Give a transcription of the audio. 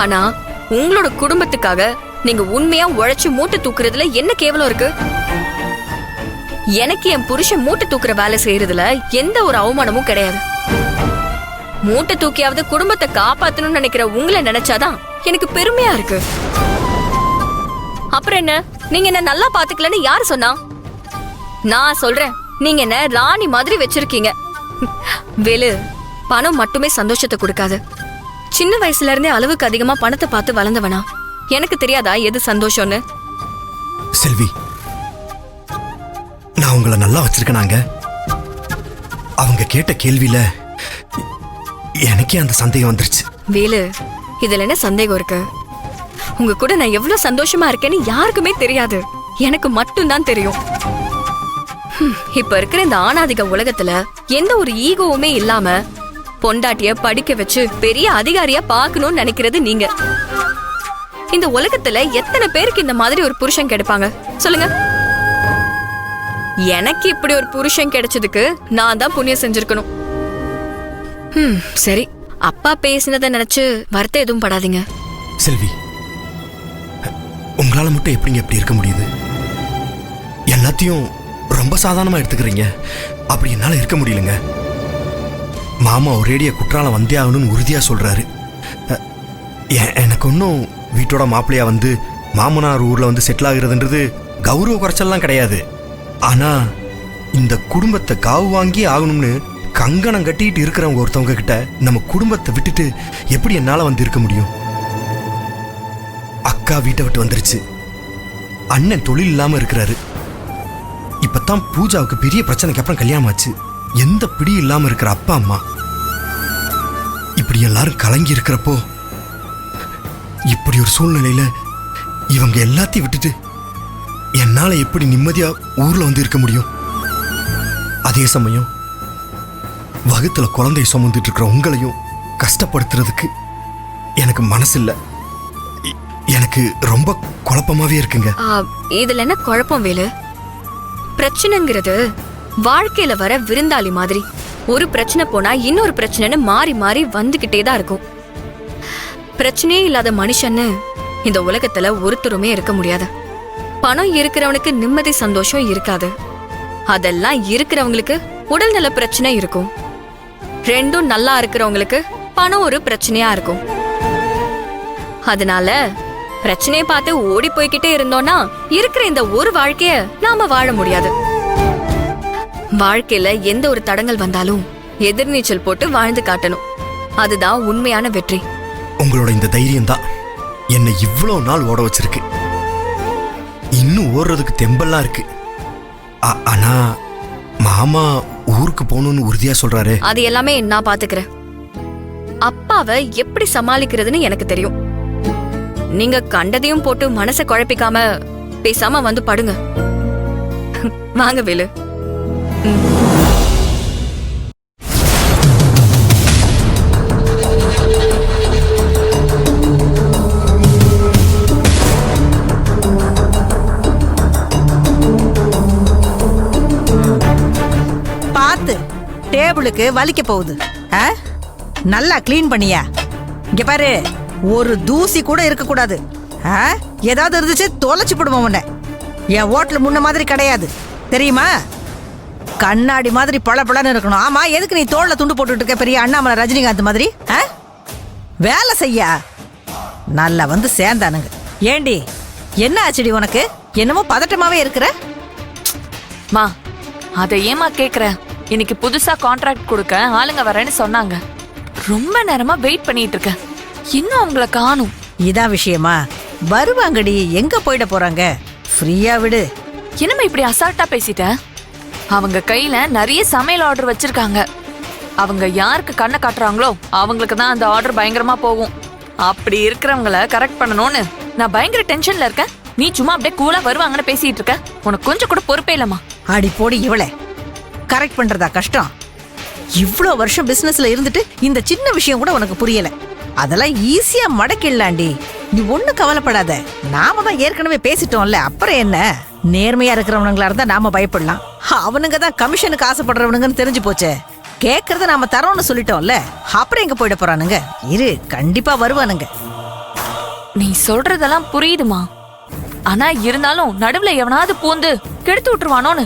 ஆனா உங்களோட குடும்பத்துக்காக நீங்க உண்மையா உழைச்சு மூட்டை தூக்குறதுல என்ன கேவலம் இருக்கு? எனக்கு என் புருஷன் மூட்டை தூக்குற வேலை செய்யறதுல எந்த ஒரு அவமானமும் கிடையாது. மூட்டை தூக்கியாவது குடும்பத்தை காப்பாத்தணும்னு நினைக்கிற உங்களை நினைச்சாதான் எனக்கு பெருமையா இருக்கு. அப்புறம் என்ன, நீங்க என்ன நல்லா பாத்துக்கலன்னு யாரு சொன்னா? நான் சொல்றேன், நீங்க என்ன ராணி மாதிரி வச்சிருக்கீங்க. வேலு, பணம் மட்டுமே சந்தோஷத்தை கொடுக்காது. சின்ன வயசுல இருந்தே அளவுக்கு அதிகமா பணத்தை பார்த்து வளர்ந்தவனா, எனக்கு தெரியாதா எது சந்தோஷம்னு? செல்வி, நான் உங்களை நல்லா வச்சிருக்கேனாங்க. அவங்க கேட்ட கேள்வியில எனக்கே அந்த சந்தேகம் வந்துருச்சு. வேலு, இதுல என்ன சந்தேகம் இருக்கு? உங்க கூட நான் எவ்வளவு சந்தோஷமா இருக்கேன்னு யாருக்குமே தெரியாது, எனக்கு மட்டும்தான் தெரியும். இப்ப இருக்கிற இந்த ஆணாதிக உலகத்துல எந்த ஒரு ஈகோவுமே இல்லாம பொண்டாட்டிய படிக்க வச்சு பெரிய அதிகாரியா பாக்கணும்னு நினைக்கிறது நீங்க. இந்த உலகத்துல எத்தனை பேருக்கு இந்த மாதிரி ஒரு புருஷன் கிடைப்பாங்க சொல்லுங்க? எனக்கு இப்படி ஒரு புருஷன் கிடைச்சதுக்கு நான் தான் புண்ணியம் செஞ்சிருக்கணும். சரி, அப்பா பேசினதை நினைச்சு வருத்தம் எதுவும் படாதீங்க. செல்வி, உங்களால மட்டும் எப்படிங்க எப்படி இருக்க முடியுது? எல்லாத்தையும் ரொம்ப சாதாரணமா எடுத்துக்கிறீங்க. அப்படி என்னால இருக்க முடியலங்க. மாமா ஒரேடியா குற்றாலம் வந்தே ஆகணும்னு உறுதியா சொல்றாரு. எனக்கு ஒன்றும் வீட்டோட மாப்பிள்ளையா வந்து மாமனார் ஊர்ல வந்து செட்டில் ஆகுறதுன்றது கௌரவ குறைச்சல்லாம் கிடையாது. ஆனா இந்த குடும்பத்தை காவு வாங்கி ஆகணும்னு கங்கணம் கட்டிட்டு இருக்கிறவங்க ஒருத்தவங்க கிட்ட நம்ம குடும்பத்தை விட்டுட்டு எப்படி என்னால வந்து இருக்க முடியும்? அக்கா வீட்டை விட்டு வந்துருச்சு, அண்ணன் தொழில் இல்லாம இருக்கிறாரு. இப்பதான் பூஜாவுக்கு பெரிய பிரச்சனைக்கு அப்புறம் கல்யாணம் ஆச்சு. எந்த பிடி இல்லாம இருக்கிற அப்பா அம்மா இப்படி எல்லாரும் கலங்கி இருக்கிறப்போ, இப்படி ஒரு சூழ்நிலையில இவங்க எல்லாத்தையும் விட்டுட்டு என்னால எப்படி நிம்மதியா ஊர்ல வந்து இருக்க முடியும்? அதே சமயம் வகுத்துல குழந்தைய சுமந்துட்டு இருக்கிற உங்களையும் கஷ்டப்படுத்துறதுக்கு எனக்கு மனசு இல்ல. எனக்கு ரொம்ப குழப்பமாவே இருக்குங்க. இதுல என்ன குழப்பம் வேலு? பிரச்சனைங்கிறது வாழ்க்கையில வர விருந்தாளி மாதிரி. ஒரு பிரச்சனை போனா இன்னொரு பிரச்சனைன்னு மாறி மாறி வந்துகிட்டே தான் இருக்கும். பிரச்சனையே இல்லாத மனுஷன்னு இந்த உலகத்துல ஒருத்தருமே இருக்க முடியாது. பணம் இருக்கிறவனுக்கு நிம்மதி சந்தோஷம் இருக்காது. அதெல்லாம் இருக்கிறவங்களுக்கு உடல்நல பிரச்சனை இருக்கும். ரெண்டும் நல்லா இருக்கிறவங்களுக்கு பணம் ஒரு பிரச்சனையா இருக்கும். அதனால பிரச்சனையை பார்த்து ஓடி போய்கிட்டே இருந்தோம்னா இருக்கிற இந்த ஒரு வாழ்க்கைய நாம வாழ முடியாது. வாழ்க்கையில எந்த ஒரு தடங்கள் வந்தாலும் எதிர்நீச்சல் போட்டு வாழ்ந்து காட்டணும். அதுதான் உண்மையான வெற்றி. உங்களோட இந்த தைரியம் தான் என்னை இவ்வளவு நாள் ஓட வச்சிருக்கு. இன்னும் ஓடுறதுக்கு தெம்பெல்லாம் இருக்கு. ஆனா மாமா ஊருக்கு போகணும்னு உறுதியா சொல்றாரு. அது எல்லாமே நான் பாத்துக்கிறேன். அப்பாவை எப்படி சமாளிக்கிறதுன்னு எனக்கு தெரியும். நீங்க கண்டதையும் போட்டு மனசை குழப்பிக்காம பேசாம வந்து படுங்க. வாங்க வேலு. பார்த்து டேபிளுக்கு வலிக்க போகுது. நல்லா கிளீன் பண்ணியா? இங்க பாரு, ஒரு தூசி கூட இருக்க கூடாது. ஏதாவது இருந்துச்சு தொலைச்சு போடுவோம் உன்னை. என் ஹோட்டல் முன்ன மாதிரி கிடையாது தெரியுமா? கண்ணாடி மாதிரி பளபளன்னு இருக்கணும். ஆமா, எதுக்கு நீ தோல்ல துண்டு போட்டுட்டு இருக்க பெரிய அண்ணாமலை ரஜினிகாந்த் மாதிரி? வேலை செய்யா நல்லா வந்து சேர்ந்தானுங்க. ஏண்டி, என்ன ஆச்சுடி உனக்கு? என்னமோ பதட்டமாவே இருக்கிற. மா, அதை ஏமா கேக்குற? இன்னைக்கு புதுசா கான்ட்ராக்ட் கொடுக்க ஆளுங்க வரேன்னு சொன்னாங்க. ரொம்ப நேரமா வெயிட் பண்ணிட்டு இருக்கேன், இன்னும் அவங்கள காணும். இதான் விஷயமா? வருவாங்கடி, எங்க போயிட போறாங்க? ஃப்ரீயா விடு. என்னமா இப்படி அசால்ட்டா பேசிட்ட? அவங்க கையில நிறைய சமையல் ஆர்டர் வச்சிருக்காங்க. அவங்க யாருக்கு கண்ணை காட்டுறாங்களோ அவங்களுக்கு தான் அந்த ஆர்டர் பயங்கரமா போகும். அப்படி இருக்கிறவங்கள கரெக்ட் பண்ணணும்னு நான் பயங்கர டென்ஷன்ல இருக்கேன். நீ சும்மா அப்படியே கூலா வருவாங்கன்னு பேசிட்டு இருக்க. உனக்கு கொஞ்சம் கூட பொறுப்பே இல்லம்மா. அடி போடி, இவளே கரெக்ட் பண்றதா கஷ்டம்? இவ்வளோ வருஷம் பிசினஸ்ல இருந்துட்டு இந்த சின்ன விஷயம் கூட உனக்கு புரியல. அதெல்லாம் ஈஸியா மடக்கிடலாண்டி. நீ ஒண்ணு கவலைப்படாத. நாம தான் ஏற்கனவே பேசிட்டோம்ல, அப்புறம் என்ன? நேர்மையா இருக்கிறவனுங்களா இருந்தா நாம பயப்படலாம். அவனுங்க தான் கமிஷனுக்கு ஆசைப்படுறவனுங்கன்னு தெரிஞ்சு போச்சே. கேக்குறத நாம தரோம்னு சொல்லிட்டோம்ல, அப்புறம் எங்க போயிட போறானுங்க? இரு, கண்டிப்பா வருவானுங்க. நீ சொல்றதெல்லாம் புரியுதுமா. ஆனா இருந்தாலும் நடுவுல எவனாவது பூந்து கெடுத்து விட்டுருவானோன்னு